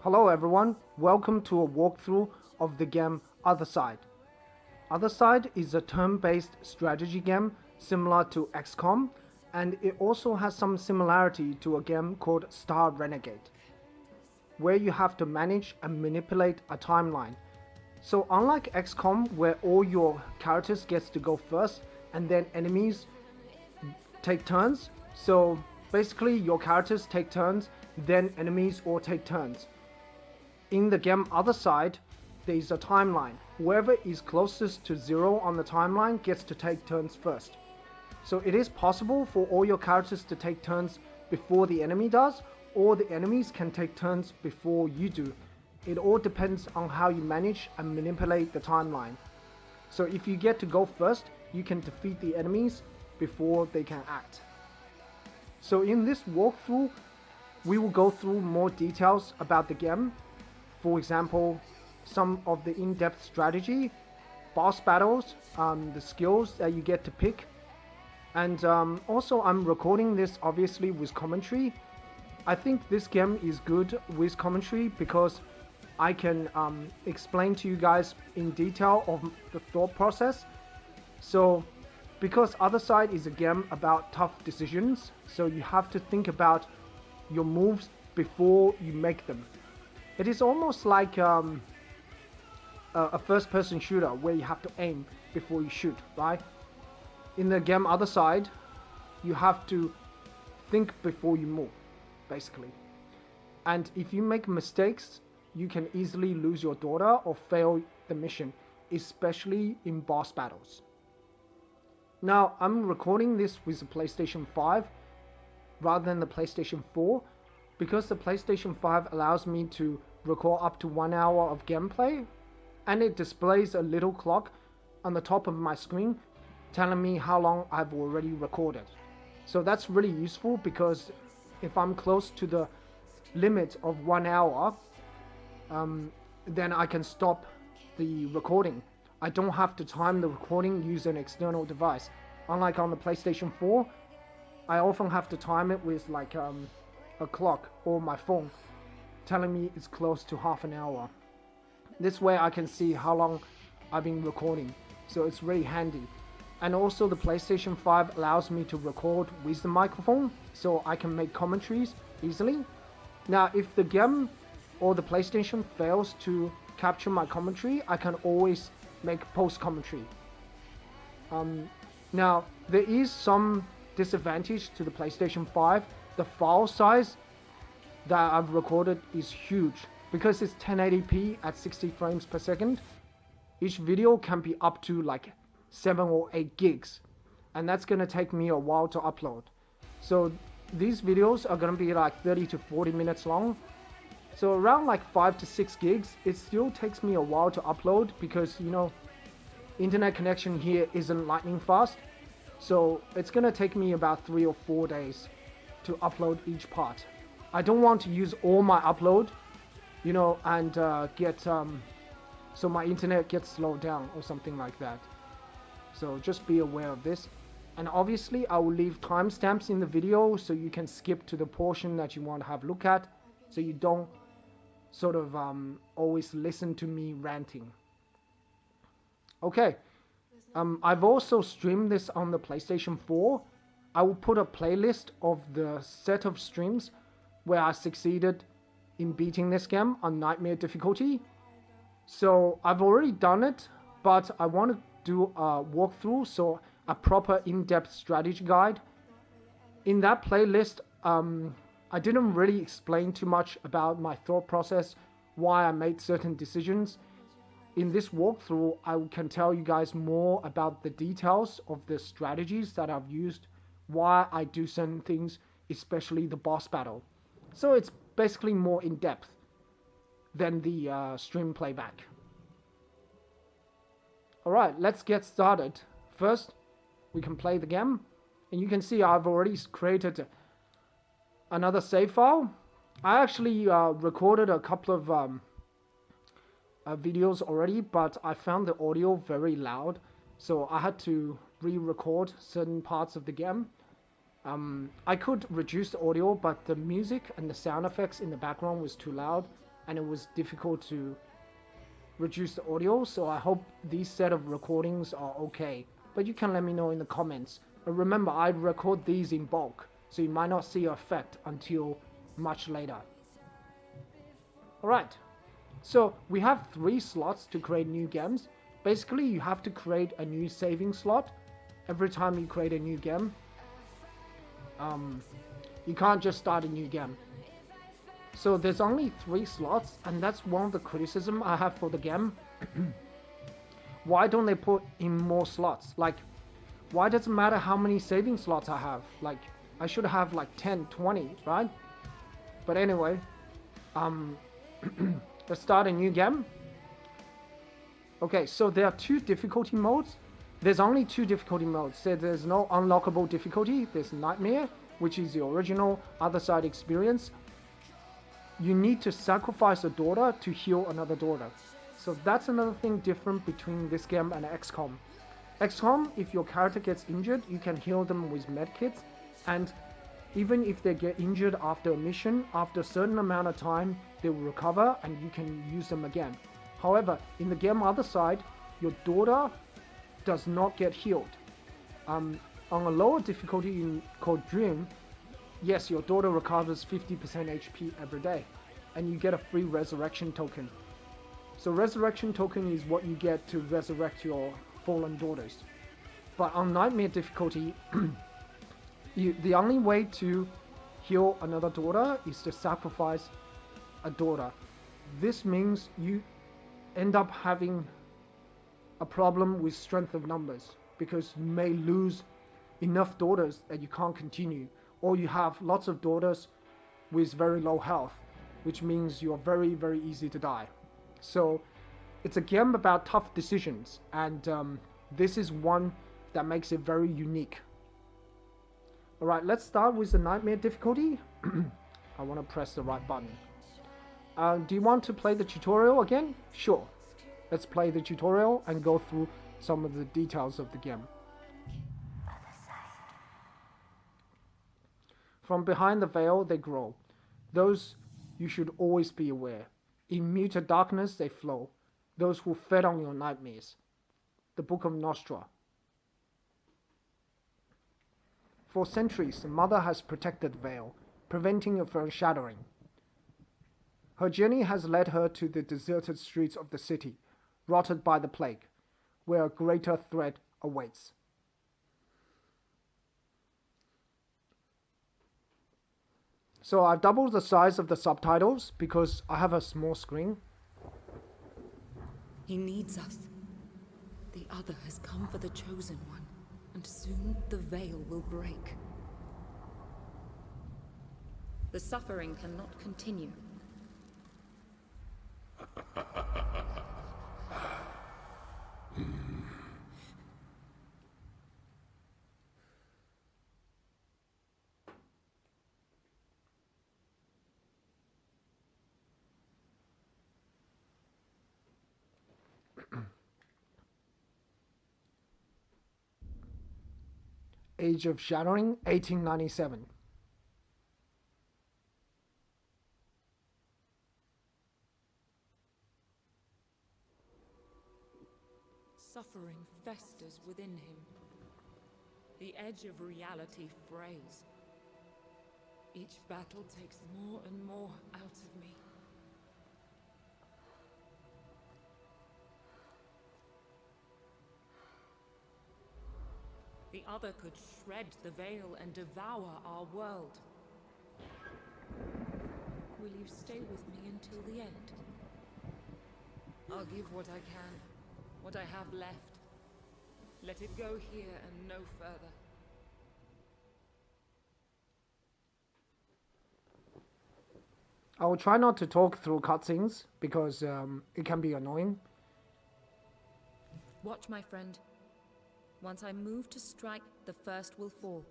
Hello everyone, welcome to a walkthrough of the game Othercide. Othercide is a turn-based strategy game similar to XCOM, and it also has some similarity to a game called Star Renegade, where you have to manage and manipulate a timeline. So unlike XCOM, where all your characters gets to go first and then enemies take turns, so basically your characters take turns, then enemies all take turns. In the game Othercide, there is a timeline. Whoever is closest to 0 on the timeline gets to take turns first. So it is possible for all your characters to take turns before the enemy does, or the enemies can take turns before you do. It all depends on how you manage and manipulate the timeline. So if you get to go first, you can defeat the enemies before they can act. So in this walkthrough, we will go through more details about the game. For example, some of the in-depth strategy, boss battles, the skills that you get to pick. And also I'm recording this obviously with commentary. I think this game is good with commentary because I can explain to you guys in detail of the thought process. So because Othercide is a game about tough decisions, so you have to think about your moves before you make them. It is almost like a first-person shooter where you have to aim before you shoot, right? In the game Othercide, you have to think before you move, basically. And if you make mistakes, you can easily lose your daughter or fail the mission, especially in boss battles. Now, I'm recording this with the PlayStation 5 rather than the PlayStation 4 because the PlayStation 5 allows me to record up to 1 hour of gameplay, and it displays a little clock on the top of my screen telling me how long I've already recorded. So that's really useful because if I'm close to the limit of 1 hour, then I can stop the recording. I don't have to time the recording using an external device. Unlike on the PlayStation 4, I often have to time it with like a clock or my phone telling me it's close to half an hour. This way I can see how long I've been recording, so it's really handy. And also the PlayStation 5 allows me to record with the microphone, so I can make commentaries easily. Now if the game or the PlayStation fails to capture my commentary, I can always make post commentary. Now there is some disadvantage to the PlayStation 5. The file size that I've recorded is huge because it's 1080p at 60 frames per second. Each video can be up to like 7 or 8 gigs, and that's gonna take me a while to upload. So these videos are gonna be like 30 to 40 minutes long. So around like 5 to 6 gigs, it still takes me a while to upload because, you know, internet connection here isn't lightning fast. So it's gonna take me about 3 or 4 days to upload each part. I don't want to use all my upload, you know, and so my internet gets slowed down or something like that. So just be aware of this. And obviously I will leave timestamps in the video so you can skip to the portion that you want to have a look at, so you don't sort of always listen to me ranting. Okay, I've also streamed this on the PlayStation 4. I will put a playlist of the set of streams where I succeeded in beating this game on Nightmare difficulty. So I've already done it, but I want to do a walkthrough, so a proper in-depth strategy guide. In that playlist, I didn't really explain too much about my thought process, why I made certain decisions. In this walkthrough, I can tell you guys more about the details of the strategies that I've used, why I do certain things, especially the boss battle. So it's basically more in depth than the stream playback. Alright, let's get started. First, we can play the game, and you can see I've already created another save file. I actually recorded a couple of videos already, but I found the audio very loud, so I had to re-record certain parts of the game. I could reduce the audio, but the music and the sound effects in the background was too loud, and it was difficult to reduce the audio, so I hope these set of recordings are okay. But you can let me know in the comments. But remember, I record these in bulk, so you might not see an effect until much later. Alright, so we have 3 slots to create new games. Basically, you have to create a new saving slot every time you create a new game. You can't just start a new game. So there's only 3 slots, and that's one of the criticism I have for the game. Why don't they put in more slots? Like, why does it matter how many saving slots I have? Like, I should have like 10, 20, right? But anyway, let's start a new game. Okay, so there are 2 difficulty modes. There's only 2 difficulty modes. So there's no unlockable difficulty. There's Nightmare, which is the original Othercide experience. You need to sacrifice a daughter to heal another daughter. So that's another thing different between this game and XCOM. XCOM, if your character gets injured, you can heal them with medkits, and even if they get injured after a mission, after a certain amount of time, they will recover and you can use them again. However, in the game Othercide, your daughter does not get healed. On a lower difficulty called Dream, yes, your daughter recovers 50% HP every day, and you get a free resurrection token. So resurrection token is what you get to resurrect your fallen daughters. But on Nightmare difficulty, the only way to heal another daughter is to sacrifice a daughter. This means you end up having a problem with strength of numbers, because you may lose enough daughters that you can't continue, or you have lots of daughters with very low health, which means you're very, very easy to die. So it's a game about tough decisions, and this is one that makes it very unique. Alright, let's start with the Nightmare difficulty. I want to press the right button. Do you want to play the tutorial again? Sure. Let's play the tutorial and go through some of the details of the game. From behind the veil they grow. Those you should always be aware. In muted darkness they flow. Those who fed on your nightmares. The Book of Nostra. For centuries, the mother has protected Veil, preventing a foreshadowing. Her journey has led her to the deserted streets of the city, rotted by the plague, where a greater threat awaits. So I've doubled the size of the subtitles because I have a small screen. He needs us. The other has come for the chosen one, and soon the veil will break. The suffering cannot continue. Age of Shattering, 1897. Suffering festers within him. The edge of reality frays. Each battle takes more and more out of me. The other could shred the veil and devour our world. Will you stay with me until the end? I'll give what I can, what I have left. Let it go here and no further. I will try not to talk through cutscenes because it can be annoying. Watch, my friend. Once I move to strike, the first will fall.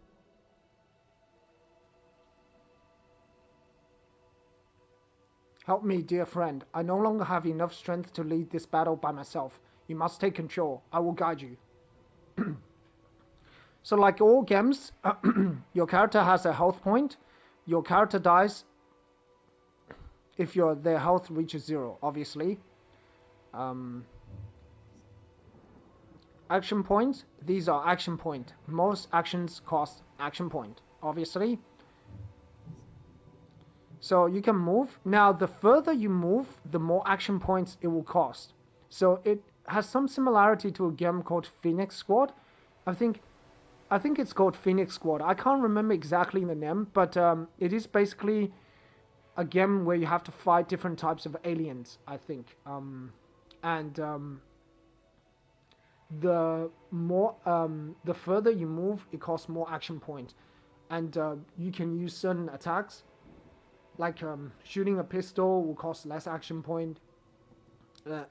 Help me, dear friend. I no longer have enough strength to lead this battle by myself. You must take control. I will guide you. So like all games, your character has a health point. Your character dies. if their health reaches 0, obviously. Action points, these are action point. Most actions cost action point, obviously. So you can move. Now, the further you move, the more action points it will cost. So it has some similarity to a game called Phoenix Squad. I think it's called Phoenix Squad. I can't remember exactly the name, but it is basically a game where you have to fight different types of aliens, I think. The further you move, it costs more action points, and you can use certain attacks, like shooting a pistol will cost less action point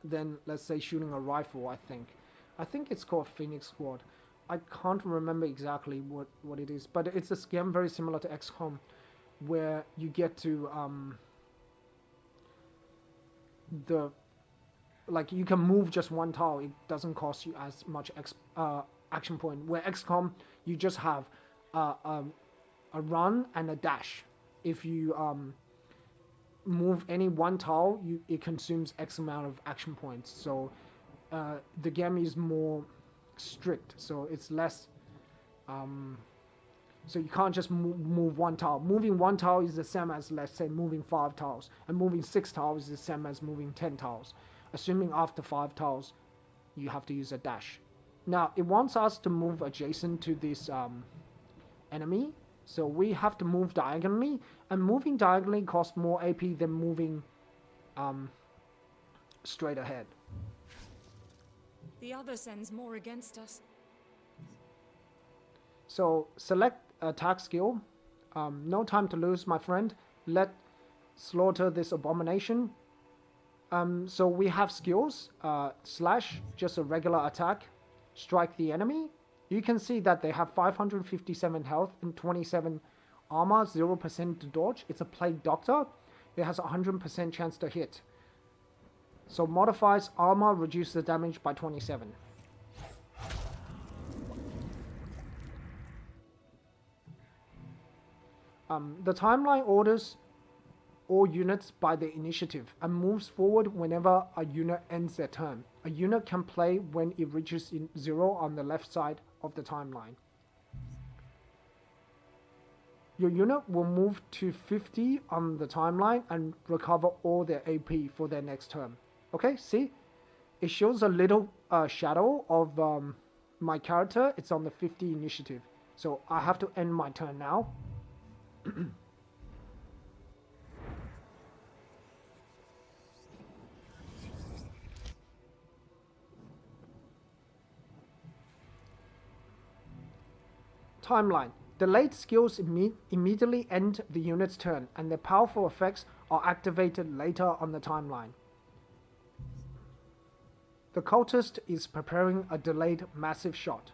than, let's say, shooting a rifle. I think it's called Phoenix Squad. I can't remember exactly what it is, but it's a game very similar to XCOM, where you get to you can move just one tile. It doesn't cost you as much action point. Where XCOM, you just have a run and a dash. If you move any one tile, it consumes X amount of action points. So the game is more strict. So it's less. So you can't just move one tile. Moving one tile is the same as, let's say, moving 5 tiles, and moving 6 tiles is the same as moving 10 tiles. Assuming after 5 tiles, you have to use a dash. Now, it wants us to move adjacent to this enemy, so we have to move diagonally, and moving diagonally costs more AP than moving straight ahead. The other sends more against us. So select attack skill. No time to lose, my friend. Let's slaughter this abomination. So we have skills. Slash, just a regular attack. Strike the enemy. You can see that they have 557 health and 27 armor, 0% to dodge. It's a plague doctor. It has a 100% chance to hit. So modifies armor, reduce the damage by 27. The timeline orders all units by their initiative and moves forward whenever a unit ends their turn. A unit can play when it reaches 0 on the left side of the timeline. Your unit will move to 50 on the timeline and recover all their AP for their next turn. Okay, see? It shows a little shadow of my character. It's on the 50 initiative. So I have to end my turn now. Timeline. Delayed skills immediately end the unit's turn, and their powerful effects are activated later on the timeline. The cultist is preparing a delayed massive shot.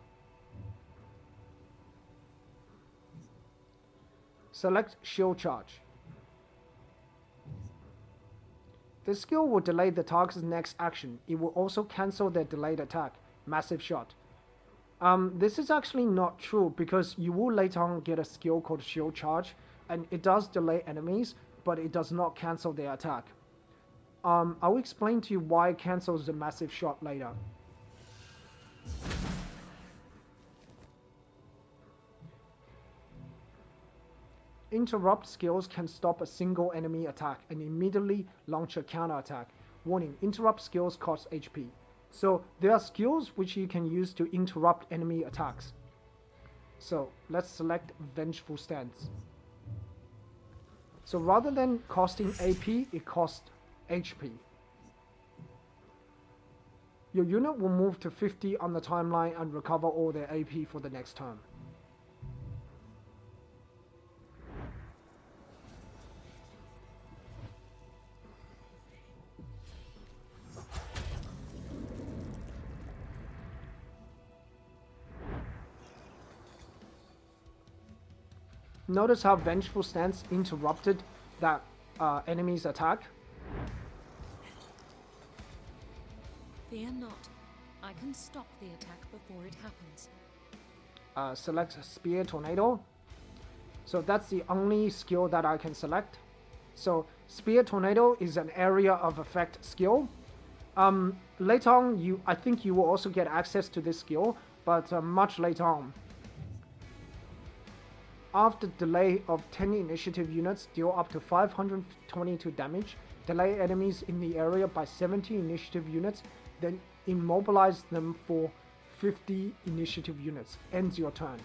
Select shield charge. This skill will delay the target's next action. It will also cancel their delayed attack, massive shot. This is actually not true, because you will later on get a skill called shield charge, and it does delay enemies, but it does not cancel their attack. I will explain to you why it cancels the massive shot later. Interrupt skills can stop a single enemy attack and immediately launch a counterattack. Warning, interrupt skills cost HP. So there are skills which you can use to interrupt enemy attacks. So let's select Vengeful Stance. So rather than costing AP, it costs HP. Your unit will move to 50 on the timeline and recover all their AP for the next turn. Notice how Vengeful Stance interrupted that enemy's attack. Fear not. I can stop the attack before it happens. Select Spear Tornado. So that's the only skill that I can select. So Spear Tornado is an area of effect skill. Later on, I think you will also get access to this skill, but much later on. After delay of 10 initiative units, deal up to 522 damage. Delay enemies in the area by 70 initiative units, then immobilize them for 50 initiative units. Ends your turn.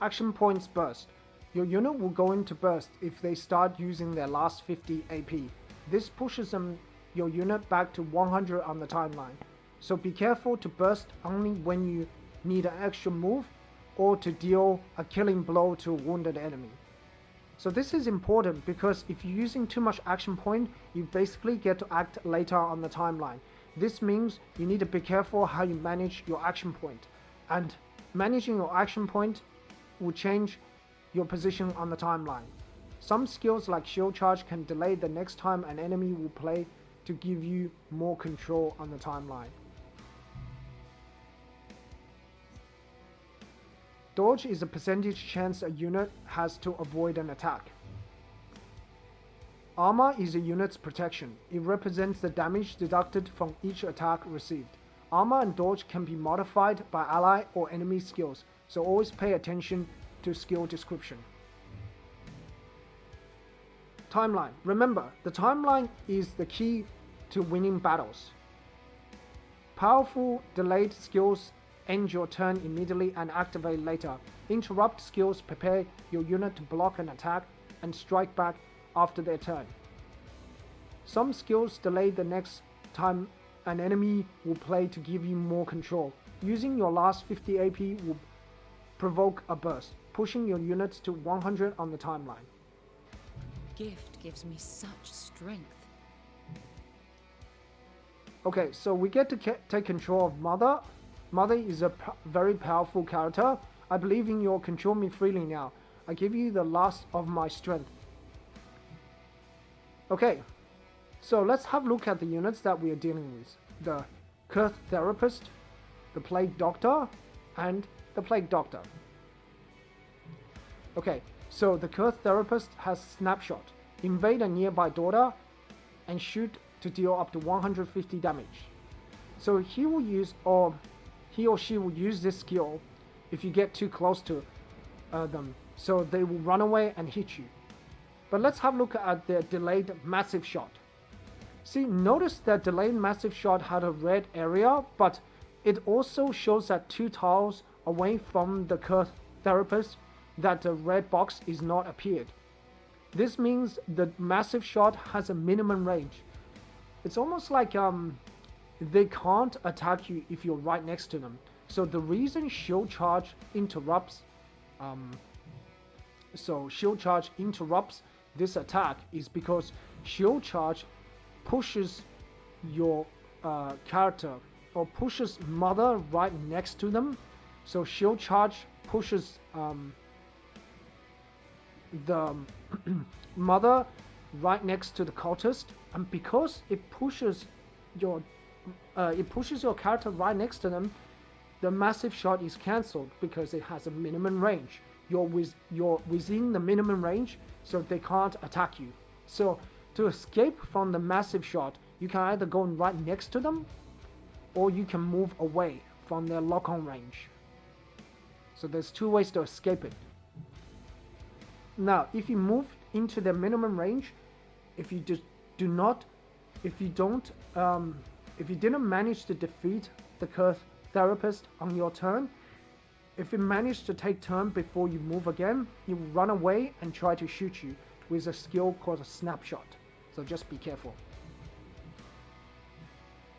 Action points burst. Your unit will go into burst if they start using their last 50 AP. This pushes your unit back to 100 on the timeline. So be careful to burst only when you need an extra move or to deal a killing blow to a wounded enemy. So this is important because if you're using too much action point, you basically get to act later on the timeline. This means you need to be careful how you manage your action point. And managing your action point will change your position on the timeline. Some skills like shield charge can delay the next time an enemy will play to give you more control on the timeline. Dodge is a percentage chance a unit has to avoid an attack. Armor is a unit's protection. It represents the damage deducted from each attack received. Armor and dodge can be modified by ally or enemy skills, so always pay attention to skill description. Timeline. Remember, the timeline is the key to winning battles. Powerful delayed skills end your turn immediately and activate later. Interrupt skills prepare your unit to block an attack and strike back after their turn. Some skills delay the next time an enemy will play to give you more control. Using your last 50 AP will provoke a burst, pushing your units to 100 on the timeline. Gift gives me such strength. Okay, so we get to take control of Mother. Mother is a very powerful character. I believe in your control me freely now. I give you the last of my strength. Okay, so let's have a look at the units that we are dealing with. The Curse Therapist, the Plague Doctor, and the Plague Doctor. Okay, so the Curse Therapist has Snapshot. Invade a nearby daughter and shoot to deal up to 150 damage. So he will use, or he or she will use this skill if you get too close to them. So they will run away and hit you. But let's have a look at the delayed massive shot. See, notice that delayed massive shot had a red area, but it also shows that 2 tiles away from the Curse Therapist that the red box is not appeared. This means the massive shot has a minimum range. It's almost like they can't attack you if you're right next to them. So the reason shield charge interrupts this attack is because shield charge pushes your character or pushes Mother right next to them. So shield charge pushes the Mother right next to the cultist, and because it pushes your character right next to them, the massive shot is cancelled because it has a minimum range. You're within the minimum range, so they can't attack you. So to escape from the massive shot, you can either go right next to them, or you can move away from their lock-on range. So there's 2 ways to escape it. Now, if you move into the minimum range, if you didn't manage to defeat the Curse Therapist on your turn, if it managed to take turn before you move again, it will run away and try to shoot you with a skill called a Snapshot. So just be careful.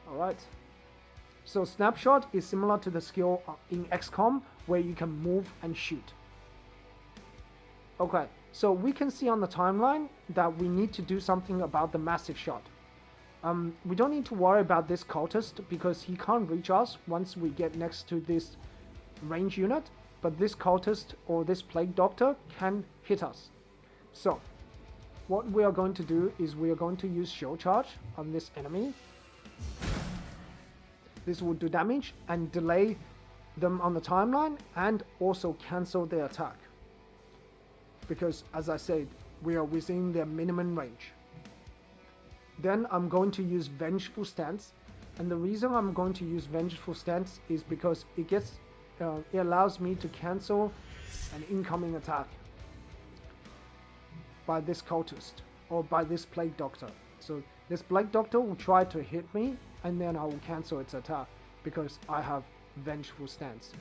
Alright. So Snapshot is similar to the skill in XCOM where you can move and shoot. Okay, so we can see on the timeline that we need to do something about the massive shot. We don't need to worry about this cultist because he can't reach us once we get next to this range unit, but this cultist or this plague doctor can hit us. So what we are going to do is we are going to use shield charge on this enemy. This will do damage and delay them on the timeline and also cancel their attack. Because as I said, we are within their minimum range. Then I'm going to use Vengeful Stance, and the reason I'm going to use Vengeful Stance is because it allows me to cancel an incoming attack by this cultist or by this plague doctor. So this plague doctor will try to hit me and then I will cancel its attack because I have Vengeful Stance.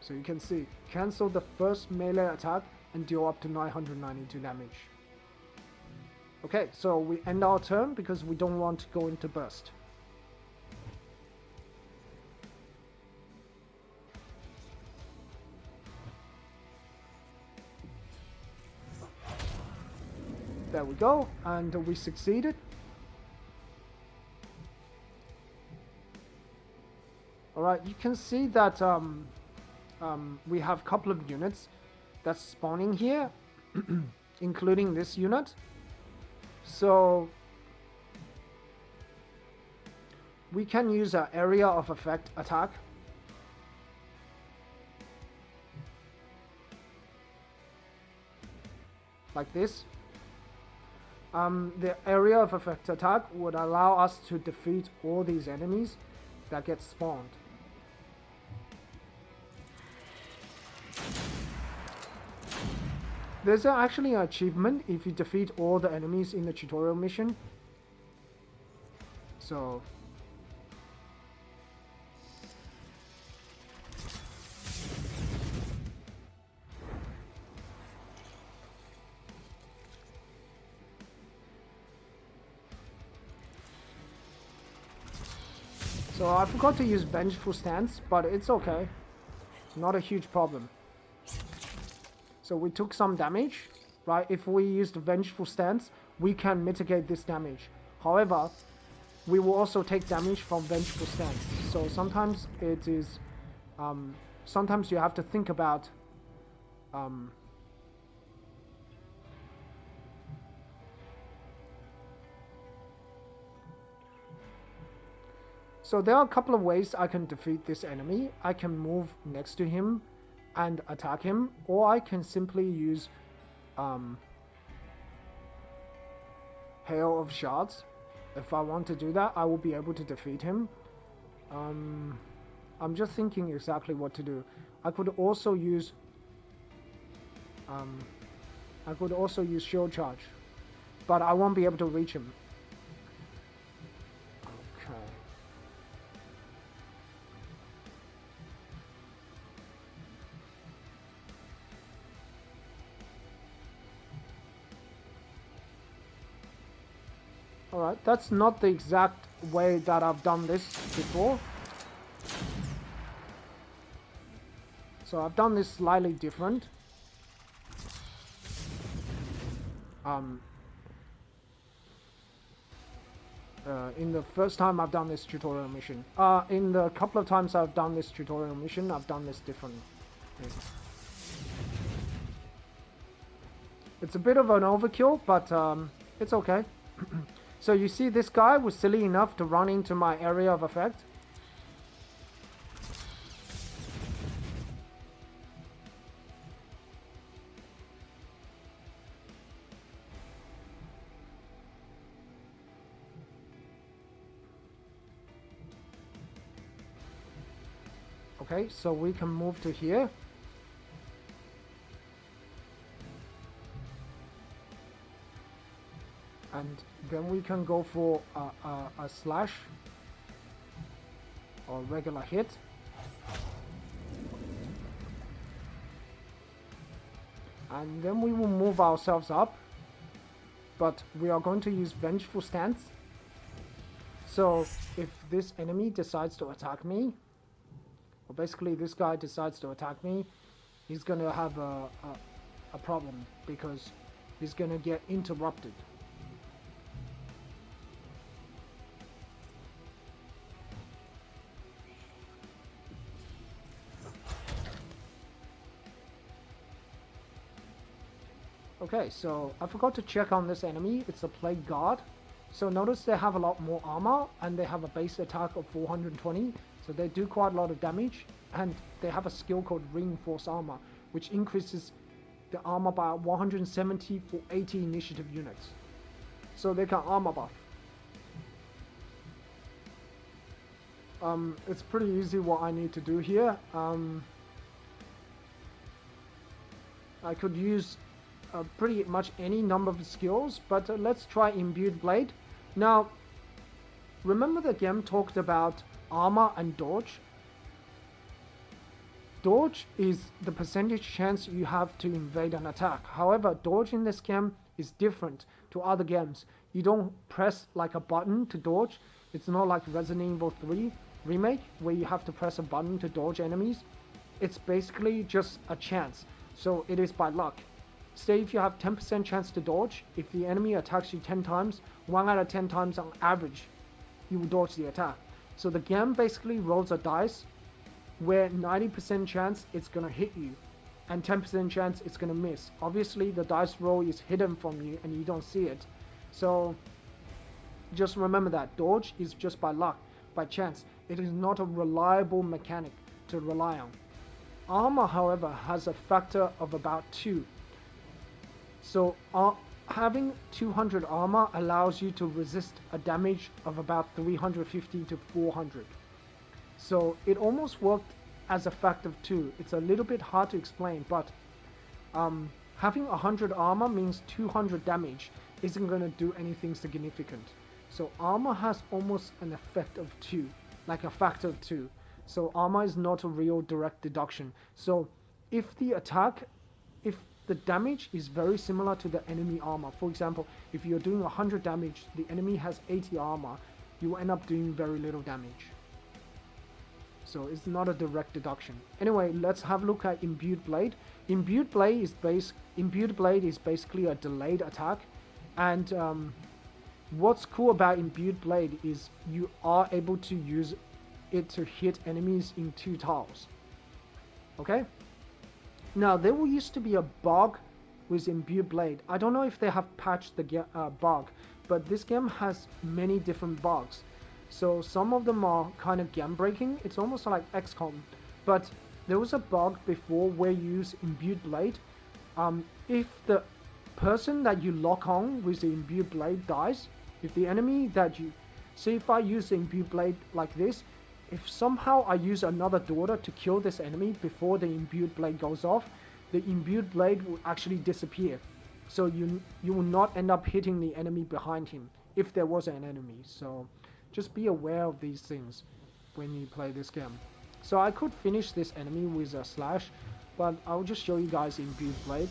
So you can see, cancel the first melee attack and deal up to 992 damage. Okay, so we end our turn because we don't want to go into burst. There we go, and we succeeded. Alright, you can see that we have a couple of units that's spawning here, including this unit. So we can use an area of effect attack. Like this. The area of effect attack would allow us to defeat all these enemies that get spawned. There's actually an achievement if you defeat all the enemies in the tutorial mission. So I forgot to use Vengeful Stance, but it's okay. Not a huge problem. So we took some damage, right? If we use the Vengeful Stance, we can mitigate this damage. However, we will also take damage from Vengeful Stance. So sometimes it is, sometimes you have to think about, so there are a couple of ways I can defeat this enemy. I can move next to him and attack him, or I can simply use Hail of Shards. If I want to do that, I will be able to defeat him. I'm just thinking exactly what to do. I could also use Shield Charge, but I won't be able to reach him. Okay. Alright, that's not the exact way that I've done this before. So I've done this slightly different. In the first time I've done this tutorial mission. In the couple of times I've done this tutorial mission, I've done this different. It's a bit of an overkill, but it's okay. So you see, this guy was silly enough to run into my area of effect. Okay, so we can move to here. And then we can go for a slash or regular hit. And then we will move ourselves up, but we are going to use Vengeful Stance. So if this enemy decides to attack me, or basically this guy decides to attack me, he's gonna have a problem because he's gonna get interrupted. Okay, so I forgot to check on this enemy. It's a Plague Guard. So notice they have a lot more armor and they have a base attack of 420. So they do quite a lot of damage, and they have a skill called Reinforced Armor, which increases the armor by 170 for 80 initiative units. So they can armor buff. It's pretty easy what I need to do here. I could use pretty much any number of skills, but let's try Imbued Blade. Now, remember the game talked about armor and dodge? Dodge is the percentage chance you have to invade an attack. However, dodge in this game is different to other games. You don't press like a button to dodge. It's not like Resident Evil 3 Remake where you have to press a button to dodge enemies. It's basically just a chance. So it is by luck. Say if you have 10% chance to dodge, if the enemy attacks you 10 times, 1 out of 10 times on average, you will dodge the attack. So the game basically rolls a dice where 90% chance it's gonna hit you and 10% chance it's gonna miss. Obviously the dice roll is hidden from you and you don't see it. So just remember that dodge is just by luck, by chance. It is not a reliable mechanic to rely on. Armor, however, has a factor of about 2. So having 200 armor allows you to resist a damage of about 350 to 400. So it almost worked as a factor of 2. It's a little bit hard to explain, but having 100 armor means 200 damage isn't going to do anything significant. So armor has almost an effect of 2, like a factor of 2. So armor is not a real direct deduction. So if the damage is very similar to the enemy armor, for example, if you're doing 100 damage, the enemy has 80 armor, you end up doing very little damage. So it's not a direct deduction. Anyway, let's have a look at Imbued Blade. Imbued Blade is basically a delayed attack, and what's cool about Imbued Blade is you are able to use it to hit enemies in 2 tiles. Okay? Now, there used to be a bug with Imbued Blade. I don't know if they have patched the bug, but this game has many different bugs. So some of them are kind of game breaking. It's almost like XCOM. But there was a bug before where you use Imbued Blade. If the person that you lock on with the Imbued Blade dies, if the enemy that you... Say if I use the Imbued Blade like this, if somehow I use another daughter to kill this enemy before the Imbued Blade goes off, the Imbued Blade will actually disappear. So you will not end up hitting the enemy behind him, if there was an enemy. So just be aware of these things when you play this game. So I could finish this enemy with a slash, but I'll just show you guys Imbued Blade.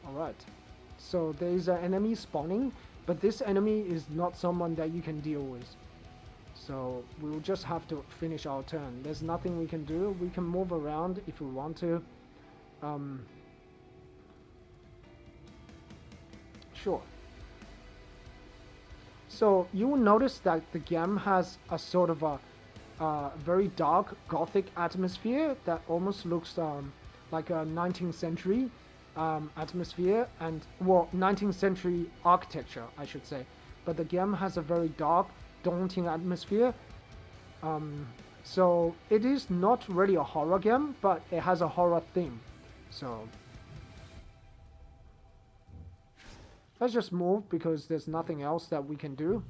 Alright, so there is an enemy spawning, but this enemy is not someone that you can deal with. So we'll just have to finish our turn. There's nothing we can do. We can move around if we want to. Sure. So you will notice that the game has a sort of a very dark gothic atmosphere that almost looks like a 19th century atmosphere, and well, 19th century architecture, I should say. But the game has a very dark, daunting atmosphere. So it is not really a horror game, but it has a horror theme. So let's just move because there's nothing else that we can do.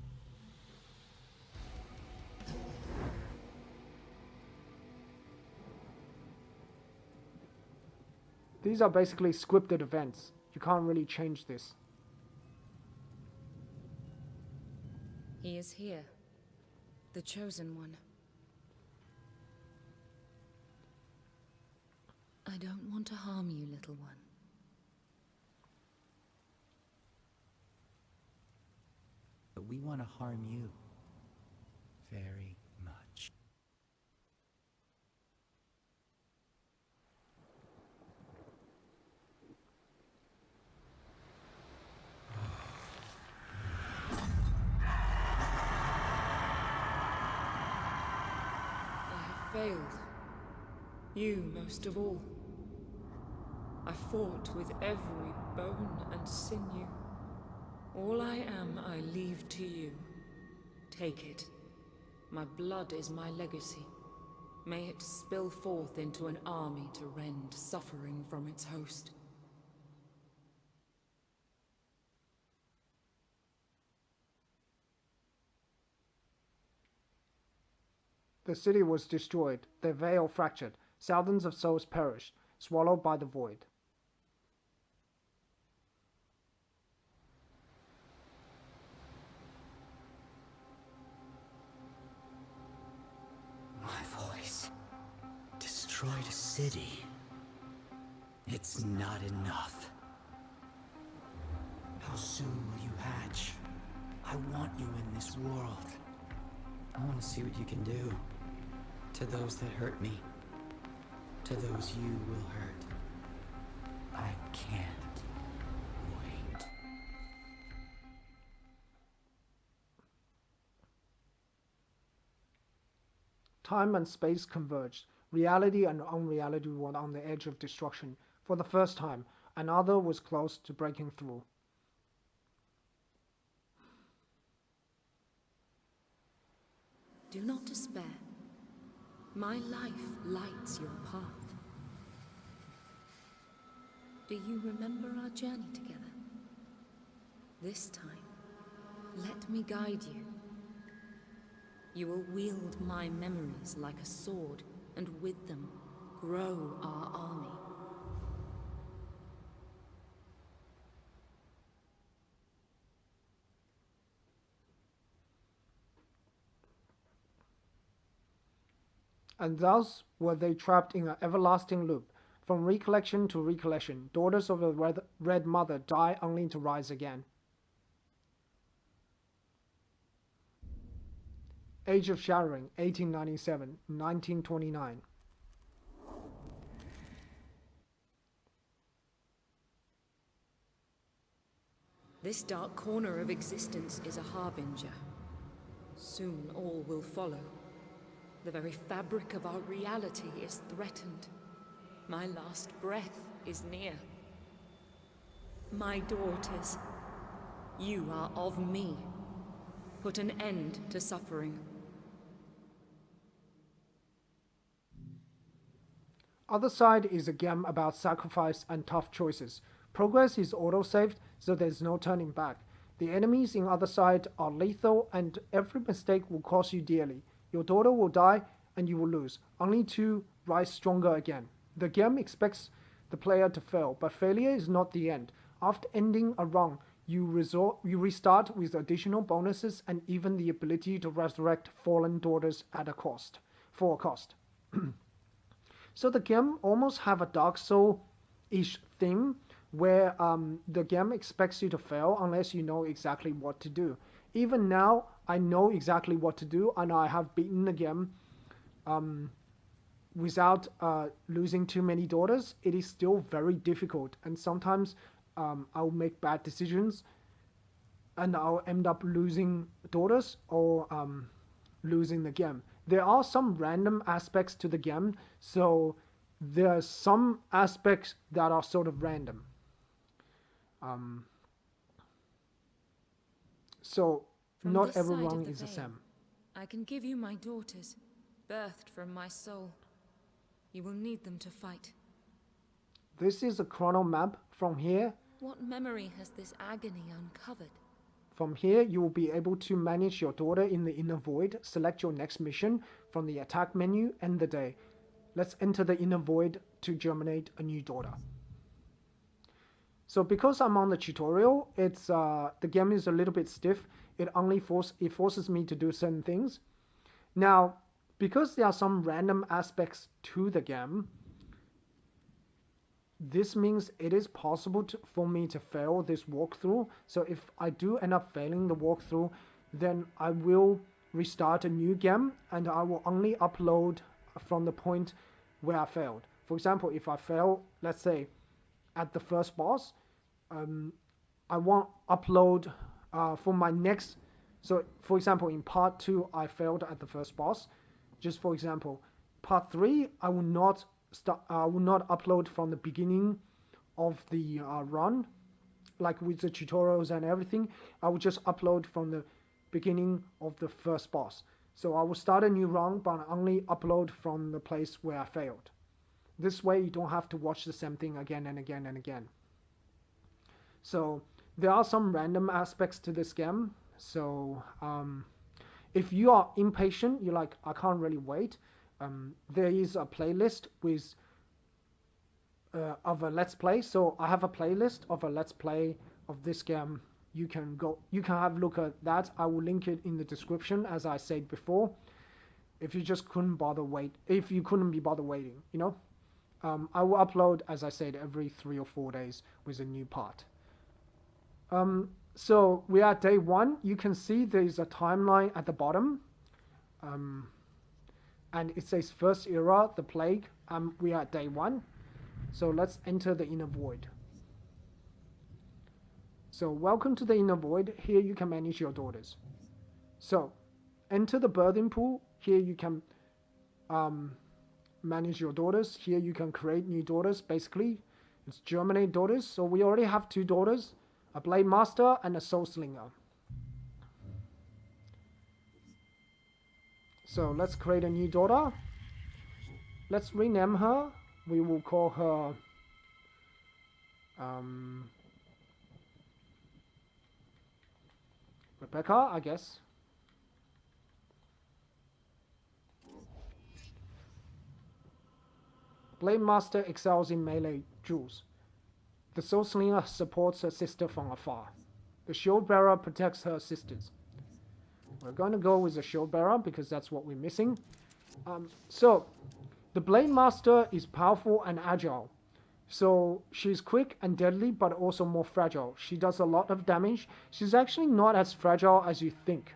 These are basically scripted events. You can't really change this. He is here, the chosen one. I don't want to harm you, little one. but we want to harm you very much. I have failed. You most of all. I fought with every bone and sinew. All I am, I leave to you. Take it. My blood is my legacy. May it spill forth into an army to rend suffering from its host. The city was destroyed, the veil fractured, thousands of souls perished, swallowed by the void. My voice destroyed a city. It's not enough. How soon will you hatch? I want you in this world. I want to see what you can do. To those that hurt me. To those you will hurt. I can't wait. Time and space converged. Reality and unreality were on the edge of destruction. For the first time, another was close to breaking through. Do not despair. My life lights your path. Do you remember our journey together? This time, let me guide you. You will wield my memories like a sword, and with them, grow our army. And thus were they trapped in an everlasting loop. From recollection to recollection, daughters of the Red Mother die only to rise again. Age of Shattering, 1897, 1929. This dark corner of existence is a harbinger. Soon all will follow. The very fabric of our reality is threatened. My last breath is near. My daughters, you are of me. Put an end to suffering. Othercide is a game about sacrifice and tough choices. Progress is auto-saved, so there's no turning back. The enemies in Othercide are lethal, and every mistake will cost you dearly. Your daughter will die, and you will lose, only to rise stronger again. The game expects the player to fail, but failure is not the end. After ending a run, you restart with additional bonuses and even the ability to resurrect fallen daughters at for a cost. So the game almost have a Dark Soul-ish theme, where the game expects you to fail unless you know exactly what to do. Even now, I know exactly what to do, and I have beaten the game without losing too many daughters. It is still very difficult, and sometimes I'll make bad decisions, and I'll end up losing daughters or losing the game. There are some random aspects to the game, so there are some aspects that are sort of random. So From not this every side of run the is the veil, same. I can give you my daughters, birthed from my soul. You will need them to fight. This is a chrono map. From here, What memory has this agony uncovered? you will be able to manage your daughter in the inner void, select your next mission from the attack menu, end the day. Let's enter the inner void to germinate a new daughter. So because I'm on the tutorial, it's the game is a little bit stiff. It forces me to do certain things. Now, because there are some random aspects to the game, this means it is possible for me to fail this walkthrough. So if I do end up failing the walkthrough, then I will restart a new game and I will only upload from the point where I failed. For example, if I fail, let's say at the first boss, I won't upload for my next. So for example, in part 2 I failed at the first boss. Just for example, part 3 I will not upload from the beginning of the run, like with the tutorials and everything. I will just upload from the beginning of the first boss. So I will start a new run, but only upload from the place where I failed. This way you don't have to watch the same thing again and again and again. So there are some random aspects to this game. So if you are impatient, you're like, I can't really wait, there is a playlist with of a let's play. So I have a playlist of a let's play of this game. You can have a look at that. I will link it in the description, as I said before, if you just couldn't be bothered waiting, you know. I will upload, as I said, every 3 or 4 days with a new part. So we are at day 1. You can see there's a timeline at the bottom, and it says first era, the plague. We are at day 1. So let's enter the inner void. So welcome to the inner void. Here you can manage your daughters. So enter the birthing pool. Here you can manage your daughters. Here you can create new daughters. Basically, it's germinate daughters. So we already have 2 daughters, a blade master and a soul slinger. So let's create a new daughter. Let's rename her. We will call her Rebecca, I guess. Blade Master excels in melee duels. The Soul Slinger supports her sister from afar. The Shield Bearer protects her sisters. We're going to go with the Shield Bearer because that's what we're missing. So, the Blade Master is powerful and agile. So, she's quick and deadly, but also more fragile. She does a lot of damage. She's actually not as fragile as you think.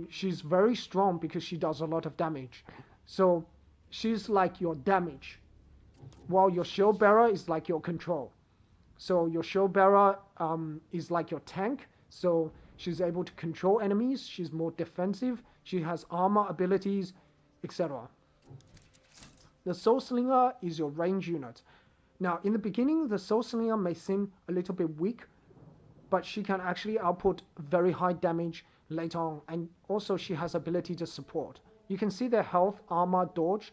She's very strong because she does a lot of damage. So, she's like your damage, while your Shield Bearer is like your control. So your Shield Bearer is like your tank. So she's able to control enemies. She's more defensive. She has armor abilities, etc. The Soul Slinger is your range unit. Now, in the beginning, the Soul Slinger may seem a little bit weak, but she can actually output very high damage later on. And also she has ability to support. You can see their health, armor, dodge,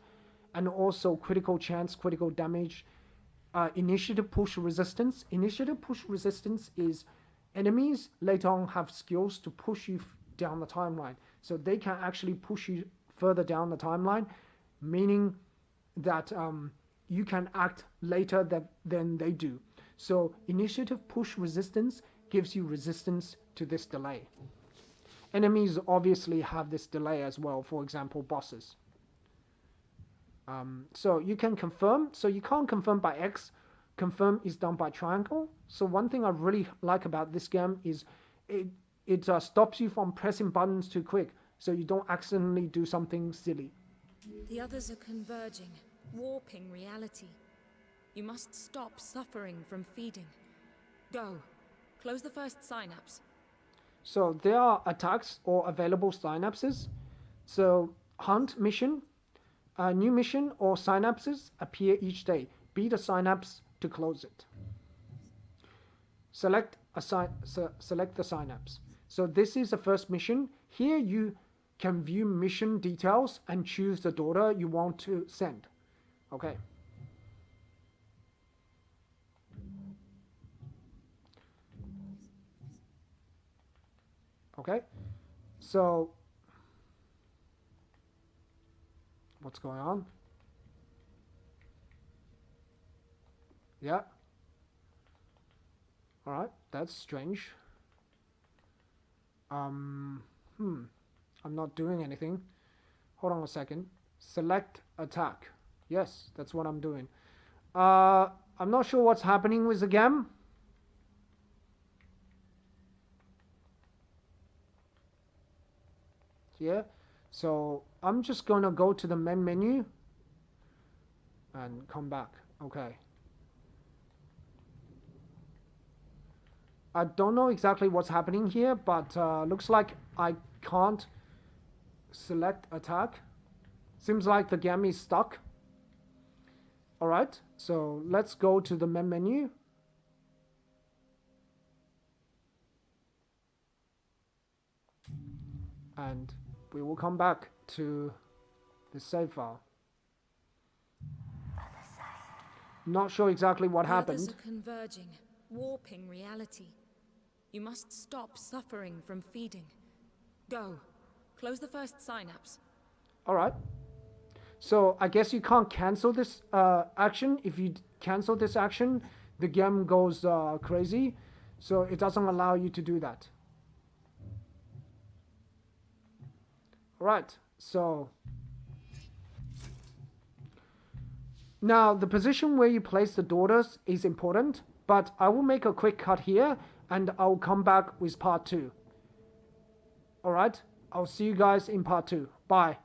and also critical chance, critical damage. Initiative push resistance. Initiative push resistance is enemies later on have skills to push you down the timeline. So they can actually push you further down the timeline, meaning that you can act later than they do. So initiative push resistance gives you resistance to this delay. Enemies obviously have this delay as well, for example, bosses. So you can confirm. So you can't confirm by X. Confirm is done by triangle. So one thing I really like about this game is it stops you from pressing buttons too quick, so you don't accidentally do something silly. The others are converging, warping reality. You must stop suffering from feeding. Go. Close the first synapse. So there are attacks or available synapses. So hunt mission. A new mission or synapses appear each day. Beat a synapse to close it. Select the synapse. So this is the first mission. Here you can view mission details and choose the daughter you want to send. Okay. Okay. So what's going on? Yeah. Alright, that's strange. I'm not doing anything. Hold on a second. Select attack. Yes, that's what I'm doing. I'm not sure what's happening with the game. Yeah, so I'm just gonna go to the main menu and come back. Okay. I don't know exactly what's happening here, but looks like I can't select attack. Seems like the game is stuck. Alright, so let's go to the main menu. And we will come back to the save file. Not sure exactly what happened. Others are converging, warping reality. You must stop suffering from feeding. Go. Close the first synapse. Alright. So I guess you can't cancel this action. If you cancel this action, the game goes crazy. So it doesn't allow you to do that. Alright, so now the position where you place the daughters is important, but I will make a quick cut here and I'll come back with part 2. Alright, I'll see you guys in part 2. Bye.